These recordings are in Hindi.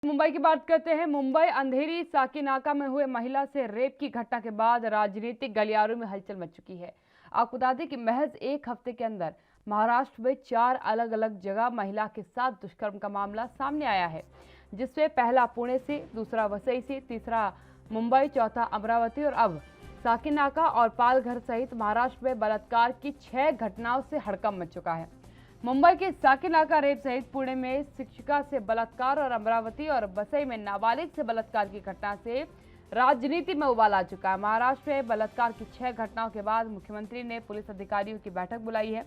मुंबई की बात करते हैं। मुंबई अंधेरी साकीनाका में हुए महिला से रेप की घटना के बाद राजनीतिक गलियारों में हलचल मच चुकी है। आपको बता दें कि महज एक हफ्ते के अंदर महाराष्ट्र में 4 अलग अलग जगह महिला के साथ दुष्कर्म का मामला सामने आया है, जिसमें पहला पुणे से, दूसरा वसई से, तीसरा मुंबई, चौथा अमरावती और अब साकीनाका और पालघर सहित महाराष्ट्र में बलात्कार की 6 घटनाओं से हड़कंप मच चुका है। मुंबई के साकीनाका रेप सहित पुणे में शिक्षिका से बलात्कार और अमरावती और वसई में नाबालिग से बलात्कार की घटना से राजनीति में उबाल आ चुका है। महाराष्ट्र में बलात्कार की 6 घटनाओं के बाद मुख्यमंत्री ने पुलिस अधिकारियों की बैठक बुलाई है।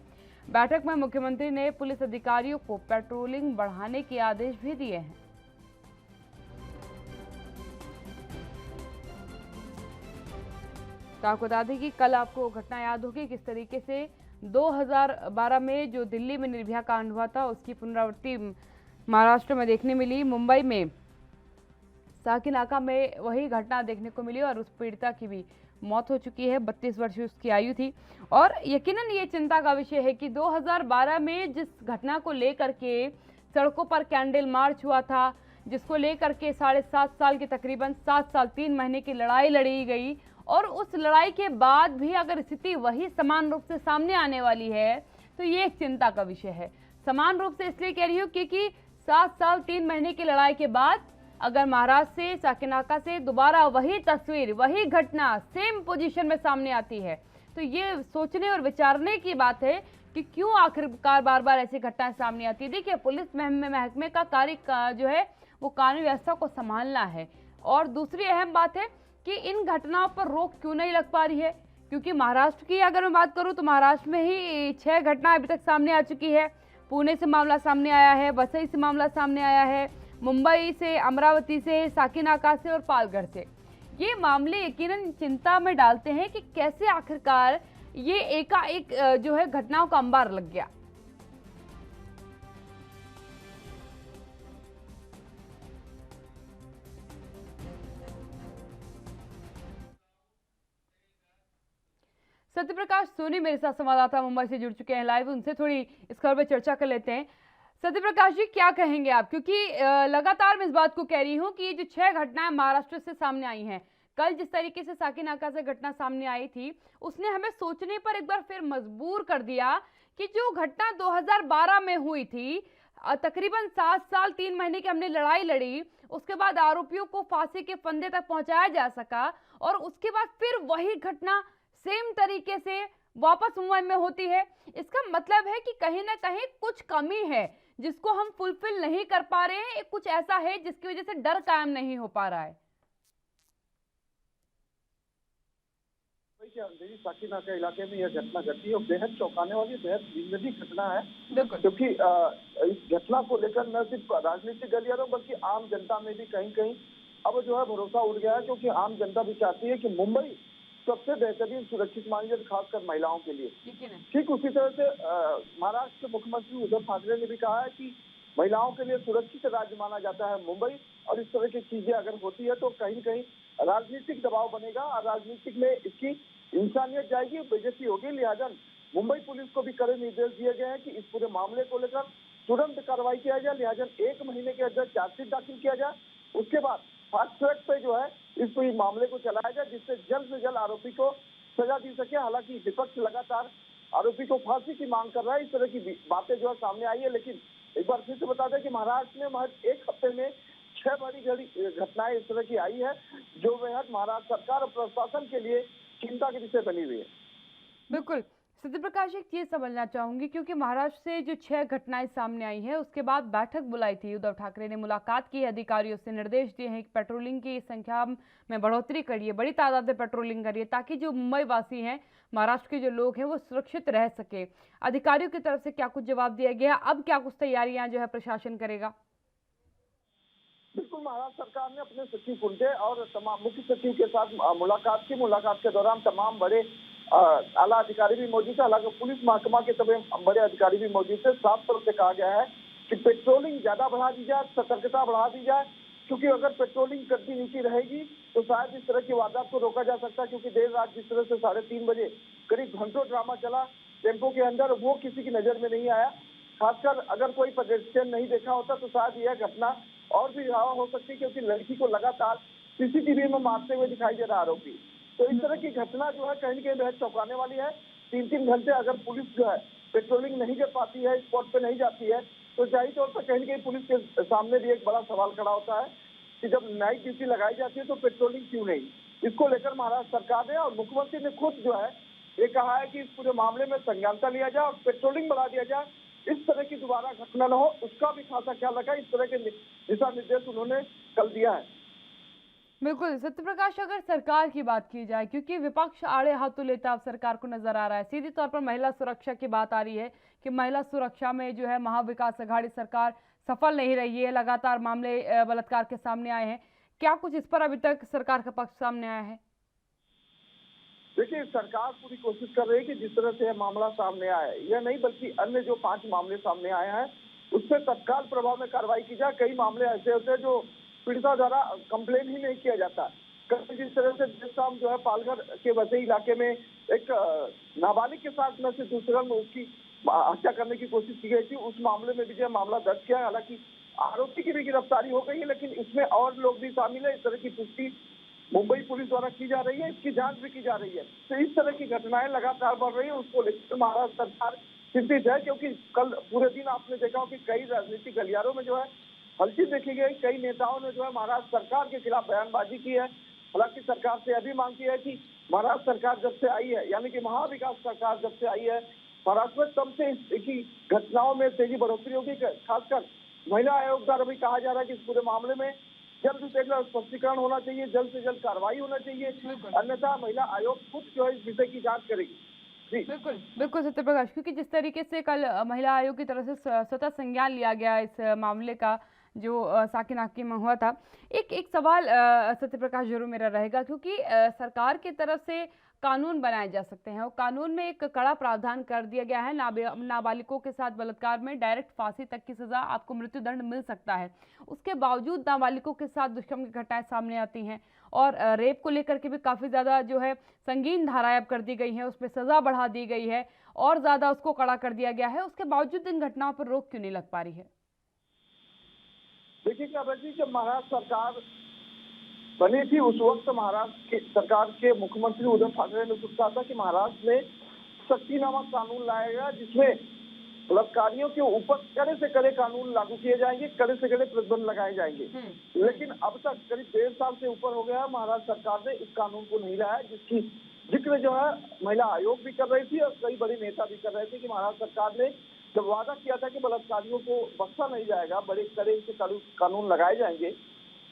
बैठक में मुख्यमंत्री ने पुलिस अधिकारियों को पेट्रोलिंग बढ़ाने के आदेश भी दिए हैं। तो आपको बता दें कि कल आपको घटना याद होगी किस तरीके से 2012 में जो दिल्ली में निर्भया कांड हुआ था, उसकी पुनरावृत्ति महाराष्ट्र में देखने मिली। मुंबई में साकीनाका में वही घटना देखने को मिली और उस पीड़िता की भी मौत हो चुकी है। 32 वर्ष उसकी आयु थी और यकीनन ये चिंता का विषय है कि 2012 में जिस घटना को लेकर के सड़कों पर कैंडल मार्च हुआ था, जिसको लेकर के 7.5 साल की, तकरीबन 7 साल 3 महीने की लड़ाई लड़ी गई और उस लड़ाई के बाद भी अगर स्थिति वही समान रूप से सामने आने वाली है तो ये एक चिंता का विषय है। समान रूप से इसलिए कह रही हूँ क्योंकि 7 साल 3 महीने की लड़ाई के बाद अगर महाराष्ट्र से, साकीनाका से दोबारा वही तस्वीर, वही घटना सेम पोजीशन में सामने आती है तो ये सोचने और विचारने की बात है कि क्यों आखिरकार बार बार ऐसी घटनाएं सामने आती है। देखिए, पुलिस महकमे का कार्य जो है वो कानून व्यवस्था को संभालना है और दूसरी अहम बात है कि इन घटनाओं पर रोक क्यों नहीं लग पा रही है, क्योंकि महाराष्ट्र की अगर मैं बात करूं तो महाराष्ट्र में ही 6 घटनाएं अभी तक सामने आ चुकी है। पुणे से मामला सामने आया है, वसई से मामला सामने आया है, मुंबई से, अमरावती से, साकीनाका से और पालघर से। ये मामले यकीनन चिंता में डालते हैं कि कैसे आखिरकार ये एकाएक जो है घटनाओं का अंबार लग गया। सत्यप्रकाश सोनी मेरे साथ संवाददाता मुंबई से जुड़ चुके हैं लाइव, उनसे थोड़ी इस खबर पर चर्चा कर लेते हैं। सत्यप्रकाश जी, क्या कहेंगे आप, क्योंकि लगातार मैं इस बात को कह रही हूं कि जो 6 घटनाएं महाराष्ट्र से सामने आई हैं, कल जिस तरीके से साकीनाका से घटना सामने आई थी उसने हमें सोचने पर एक बार फिर मजबूर कर दिया कि जो घटना 2012 में हुई थी, तकरीबन 7 साल 3 महीने की हमने लड़ाई लड़ी, उसके बाद आरोपियों को फांसी के फंदे तक पहुंचाया जा सका और उसके बाद फिर वही घटना सेम तरीके से वापस मुंबई में होती है। इसका मतलब है कि कहीं ना कहीं कुछ कमी है जिसको हम फुलफिल नहीं कर पा रहे हैं, कुछ ऐसा है जिसकी वजह से डर कायम नहीं हो पा रहा है। अंधेरी साकीनाका इलाके में यह घटना घटी और बेहद चौंकाने वाली, बेहद जिंदगी घटना है, क्योंकि इस घटना को लेकर न सिर्फ राजनीतिक गलियारों बल्कि आम जनता में भी कहीं कहीं अब जो है भरोसा उठ गया है, क्योंकि आम जनता भी चाहती है कि मुंबई सबसे बेहतरीन सुरक्षित मानी जाए, खासकर महिलाओं के लिए। ठीक उसी तरह से महाराष्ट्र के मुख्यमंत्री उद्धव ठाकरे ने भी कहा है कि महिलाओं के लिए सुरक्षित राज्य माना जाता है मुंबई, और इस तरह की चीजें अगर होती है तो कहीं कहीं राजनीतिक दबाव बनेगा और राजनीतिक में इसकी इंसानियत जाएगी, बेइज्जती होगी। लिहाजा मुंबई पुलिस को भी कड़े निर्देश दिए गए हैं कि इस पूरे मामले को लेकर तुरंत कार्रवाई किया जाए। लिहाजा 1 महीने के अंदर चार्जशीट दाखिल किया जाए, उसके बाद फास्ट ट्रैक पे जो है इस पूरी मामले को चलाया जाए, जिससे जल्द से जल्द आरोपी को सजा दी सके। हालांकि विपक्ष लगातार आरोपी को फांसी की मांग कर रहा है, इस तरह की बातें जो है सामने आई है। लेकिन एक बार फिर से बता दें कि महाराष्ट्र में महज एक हफ्ते में 6 बड़ी घटनाएं इस तरह की आई है, जो बेहद महाराष्ट्र सरकार और प्रशासन के लिए चिंता के विषय बनी हुई है। बिल्कुल सत्यप्रकाश, एक चीज समझना चाहूंगी, क्योंकि महाराष्ट्र से जो 6 घटनाएं सामने आई हैं उसके बाद बैठक बुलाई थी, उद्धव ठाकरे ने मुलाकात की, अधिकारियों से निर्देश दिए हैं कि पेट्रोलिंग की संख्या में बढ़ोतरी करिए, बड़ी तादाद में पेट्रोलिंग करिए ताकि जो मुंबई वासी हैं, महाराष्ट्र के जो लोग हैं वो सुरक्षित रह सके। अधिकारियों की तरफ से क्या कुछ जवाब दिया गया, अब क्या कुछ तैयारियां जो है प्रशासन करेगा? बिल्कुल, महाराष्ट्र सरकार ने अपने सचिव कुंटे और तमाम मुख्य सचिव के साथ मुलाकात की। मुलाकात के दौरान तमाम बड़े आला अधिकारी भी मौजूद थे, हालांकि पुलिस महकमा के तमाम बड़े अधिकारी भी मौजूद थे। साफ तौर से कहा गया है कि पेट्रोलिंग ज्यादा बढ़ा दी जाए, सतर्कता बढ़ा दी जाए, क्योंकि अगर पेट्रोलिंग कंटिन्यूटी रहेगी तो शायद इस तरह की वारदात को रोका जा सकता है। क्योंकि देर रात जिस तरह से 3:30 बजे करीब घंटों ड्रामा चला टेम्पो के अंदर, वो किसी की नजर में नहीं आया। खासकर अगर कोई पेडेस्ट्रियन नहीं देखा होता तो शायद यह घटना और भी हवा हो सकती है, क्योंकि लड़की को लगातार सीसीटीवी में मारते हुए दिखाई दे रहा आरोपी। तो इस तरह की घटना जो है कहीं न कहीं बेहद चौंकाने वाली है। 3-3 घंटे अगर पुलिस जो है पेट्रोलिंग नहीं कर पाती है, स्पॉट पे नहीं जाती है, तो जाहिर तौर पर कहीं न कहीं पुलिस के सामने भी एक बड़ा सवाल खड़ा होता है कि जब नाइट ड्यूटी लगाई जाती है तो पेट्रोलिंग क्यों नहीं। इसको लेकर महाराष्ट्र सरकार ने और मुख्यमंत्री ने खुद जो है ये कहा है कि इस पूरे मामले में संज्ञानता लिया जाए और पेट्रोलिंग बढ़ा दिया जाए, इस तरह की दोबारा घटना न हो, उसका भी खासा ख्याल रखा। इस तरह के दिशा निर्देश उन्होंने कल दिया है। बिल्कुल सत्यप्रकाश, अगर सरकार की बात की जाए, क्योंकि विपक्ष आड़े हाथों लेता अब सरकार को नजर आ रहा है, सीधी तौर पर महिला सुरक्षा की बात आ रही है कि महिला सुरक्षा में जो है महाविकास आघाड़ी सरकार सफल नहीं रही है, लगातार मामले बलात्कार के सामने आए हैं। क्या कुछ इस पर अभी तक सरकार का पक्ष सामने आया है? देखिए, सरकार पूरी कोशिश कर रही है कि जिस तरह से यह मामला सामने आया है, यह नहीं बल्कि अन्य जो 5 मामले सामने आए हैं उस पर तत्काल प्रभाव में कार्रवाई की जाए। कई मामले ऐसे होते हैं जो पीड़िता द्वारा कंप्लेन ही नहीं किया जाता। कल जिस तरह से देर शाम जो है पालघर के वसई इलाके में एक नाबालिग के साथ में से दुष्कर्म उसकी हत्या करने की कोशिश की गई थी, उस मामले में भी जो मामला दर्ज किया है। हालांकि आरोपी की भी गिरफ्तारी हो गई है, लेकिन इसमें और लोग भी शामिल है। इस तरह की पुष्टि मुंबई पुलिस द्वारा की जा रही है, इसकी जांच भी की जा रही है। तो इस तरह की घटनाएं लगातार बढ़ रही है, उसको लेकर महाराष्ट्र सरकार चिंतित है, क्योंकि कल पूरे दिन आपने देखा हो कि कई राजनीतिक गलियारों में जो है हलचल देखी गई। कई नेताओं ने जो है महाराष्ट्र सरकार के खिलाफ बयानबाजी की है। हालांकि सरकार से यह भी मांग की है कि महाराष्ट्र सरकार जब से आई है, यानी कि महाविकास सरकार जब से आई है महाराष्ट्र में, तब से इस घटनाओं में तेजी बढ़ोतरी होगी। खासकर महिला आयोग द्वारा भी कहा जा रहा है कि इस पूरे मामले में जल्द से जल्द स्पष्टीकरण होना चाहिए, जल्द से जल्द कार्रवाई होना चाहिए, अन्यथा महिला आयोग खुद जो है इस विषय की जांच करेगी। बिल्कुल बिल्कुल सत्यप्रकाश, क्योंकि जिस तरीके से कल महिला आयोग की तरफ से स्वतः संज्ञान लिया गया इस मामले का जो साकी नाकी में हुआ था, एक सवाल सत्यप्रकाश जरूर मेरा रहेगा, क्योंकि सरकार की तरफ से कानून बनाए जा सकते हैं और कानून में एक कड़ा प्रावधान कर दिया गया है, नाबालिगों के साथ बलात्कार में डायरेक्ट फांसी तक की सजा, आपको मृत्युदंड मिल सकता है। उसके बावजूद नाबालिगों के साथ दुष्कर्म की घटनाएं सामने आती हैं और रेप को लेकर के भी काफ़ी ज़्यादा जो है संगीन धाराएं अब कर दी गई हैं, उसमें सज़ा बढ़ा दी गई है और ज़्यादा उसको कड़ा कर दिया गया है। उसके बावजूद इन घटनाओं पर रोक क्यों नहीं लग पा रही है? देखिए क्या बची, जब महाराष्ट्र सरकार बनी थी उस वक्त महाराष्ट्र की सरकार के मुख्यमंत्री उद्धव ठाकरे ने कहा था कि महाराष्ट्र में सख्ती नामक कानून लाया गया, जिसमें बलात्कारियों के ऊपर कड़े से कड़े कानून लागू किए जाएंगे, कड़े से कड़े प्रतिबंध लगाए जाएंगे। लेकिन अब तक करीब 1.5 साल से ऊपर हो गया महाराष्ट्र सरकार ने इस कानून को नहीं लाया, जिसकी जिक्र जो है महिला आयोग भी कर रही थी और कई बड़े नेता भी कर रहे थे कि महाराष्ट्र सरकार ने जब वादा किया था कि बलात्कारियों को बख्शा नहीं जाएगा, बड़े कड़े से कानून लगाए जाएंगे,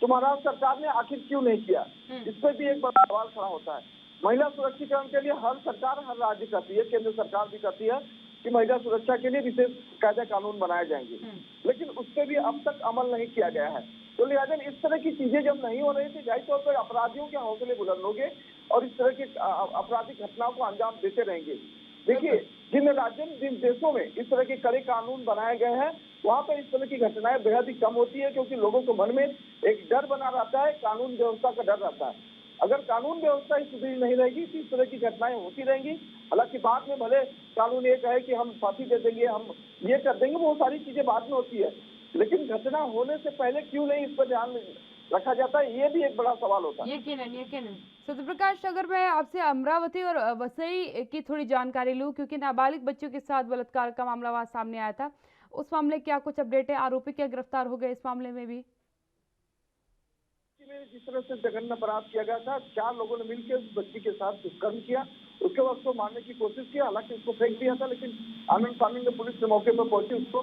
तो महाराष्ट्र सरकार ने आखिर क्यों नहीं किया? इस पर भी एक बड़ा सवाल खड़ा होता है। महिला सुरक्षीकरण के लिए हर सरकार, हर राज्य करती है, केंद्र सरकार भी करती है कि महिला सुरक्षा के लिए विशेष कायदे कानून बनाए जाएंगे, लेकिन उस पर भी अब तक अमल नहीं किया गया है। तो लिहाजा इस तरह की चीजें जब नहीं हो रही थी, जाहिर तौर पर अपराधियों के हौसले बुलंद होंगे और इस तरह की आपराधिक घटनाओं को अंजाम देते रहेंगे। देखिए, जिन राज्यों जिन देशों में इस तरह के कड़े कानून बनाए गए हैं, वहाँ पर इस तरह की घटनाएं बेहद ही कम होती है, क्योंकि लोगों के मन में एक डर बना रहता है, कानून व्यवस्था का डर रहता है। अगर कानून व्यवस्था ही सुदृढ़ नहीं रहेगी तो इस तरह की घटनाएं होती रहेंगी। हालांकि बाद में भले कानून ये कहे कि हम फांसी दे देंगे, हम ये कर देंगे, वो सारी चीजें बाद में होती है, लेकिन घटना होने से पहले क्यों नहीं इस पर ध्यान रखा जाता है, ये भी एक बड़ा सवाल होता है। यकीनन सत्यप्रकाश, अगर मैं आपसे अमरावती और वसई की थोड़ी जानकारी लूं, क्योंकि नाबालिग बच्चों के साथ बलात्कार का मामला वहां सामने आया था, उस मामले क्या कुछ अपडेट है? आरोपी क्या गिरफ्तार हो गए इस मामले में भी? जिस तरह से जघन्य अपराध किया गया था, 4 लोगों ने मिलकर उस बच्ची के साथ दुष्कर्म किया, उसके बाद उसको मारने की कोशिश की, हालांकि उसको फेंक दिया था, लेकिन आनंद फानंद में पुलिस ने मौके पर पहुंची उसको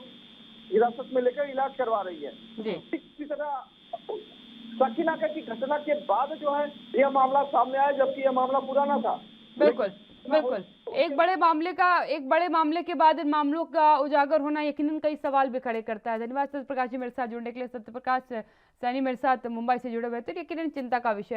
हिरासत में लेकर इलाज करवा रही है। इसी तरह साकी नाका की घटना के बाद जो है यह मामला सामने आया, जबकि यह मामला पुराना था। बिल्कुल एक बड़े मामले के बाद इन मामलों का उजागर होना यकीनन कई सवाल भी खड़े करता है। धन्यवाद सत्यप्रकाश जी मेरे साथ जुड़ने के लिए। सत्यप्रकाश सैनी मेरे साथ मुंबई से जुड़े हुए थे, यकीनन चिंता का विषय।